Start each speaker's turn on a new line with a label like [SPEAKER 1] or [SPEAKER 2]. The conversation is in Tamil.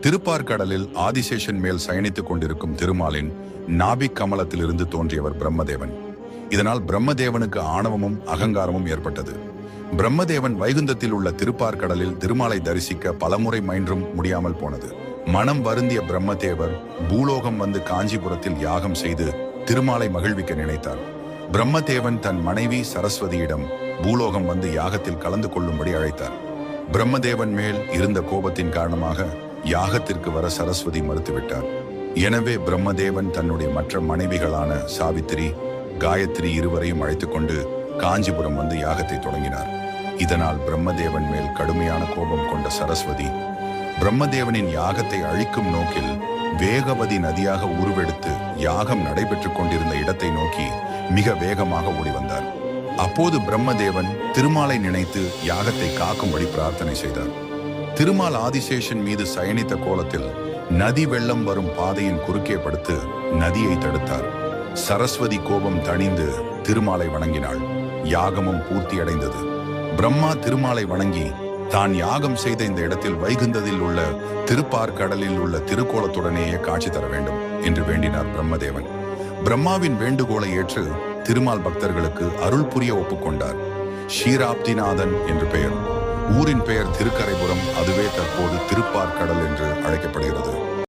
[SPEAKER 1] திருப்பார்கடலில் ஆதிசேஷன் மேல் சயனித்துக் கொண்டிருக்கும் திருமாலின் நாபிக் கமலத்திலிருந்து தோன்றியவர் பிரம்மதேவன். இதனால் பிரம்மதேவனுக்கு ஆணவமும் அகங்காரமும் ஏற்பட்டது. பிரம்மதேவன் வைகுந்தத்தில் உள்ள திருப்பார்கடலில் திருமாலை தரிசிக்க பலமுறை முயன்றும் முடியாமல் போனது. மனம் வருந்திய பிரம்மதேவர் பூலோகம் வந்து காஞ்சிபுரத்தில் யாகம் செய்து திருமாலை மகிழ்விக்க நினைத்தார். பிரம்மதேவன் தன் மனைவி சரஸ்வதியிடம் பூலோகம் வந்து யாகத்தில் கலந்து கொள்ளும்படி அழைத்தார். பிரம்மதேவன் மேல் இருந்த கோபத்தின் காரணமாக யாகத்திற்கு வர சரஸ்வதி மறுத்துவிட்டார். எனவே பிரம்மதேவன் தன்னுடைய மற்ற மனைவிகளான சாவித்திரி, காயத்ரி இருவரையும் அழைத்துக் கொண்டு காஞ்சிபுரம் வந்து யாகத்தை தொடங்கினார். இதனால் பிரம்மதேவன் மேல் கடுமையான கோபம் கொண்ட சரஸ்வதி பிரம்மதேவனின் யாகத்தை அழிக்கும் நோக்கில் வேகவதி நதியாக உருவெடுத்து யாகம் நடைபெற்றுக் கொண்டிருந்த இடத்தை நோக்கி மிக வேகமாக ஓடி வந்தார். அப்போது பிரம்மதேவன் திருமாலை நினைத்து யாகத்தை காக்கும்படி பிரார்த்தனை செய்தார். திருமால் ஆதிசேஷன் மீது சயனித்த கோலத்தில் நதி வெள்ளம் வரும் பாதையின் குறுக்கே படுத்து நதியை தடுத்தார். சரஸ்வதி கோபம் தணிந்து திருமாலை வணங்கினாள். யாகமும் பூர்த்தியடைந்தது. பிரம்மா திருமாலை வணங்கி தான் யாகம் செய்த இந்த இடத்தில் வைகுந்ததில் உள்ள திருப்பார்கடலில் உள்ள திருக்கோலத்துடனேயே காட்சி தர வேண்டும் என்று வேண்டினார் பிரம்மதேவன். பிரம்மாவின் வேண்டுகோளை ஏற்று திருமால் பக்தர்களுக்கு அருள் புரிய ஒப்புக்கொண்டார். ஷீராப்திநாதன் என்று பெயர். ஊரின் பெயர் திருக்கரைபுரம். அதுவே தற்போது திருப்பார்கடல் என்று அழைக்கப்படுகிறது.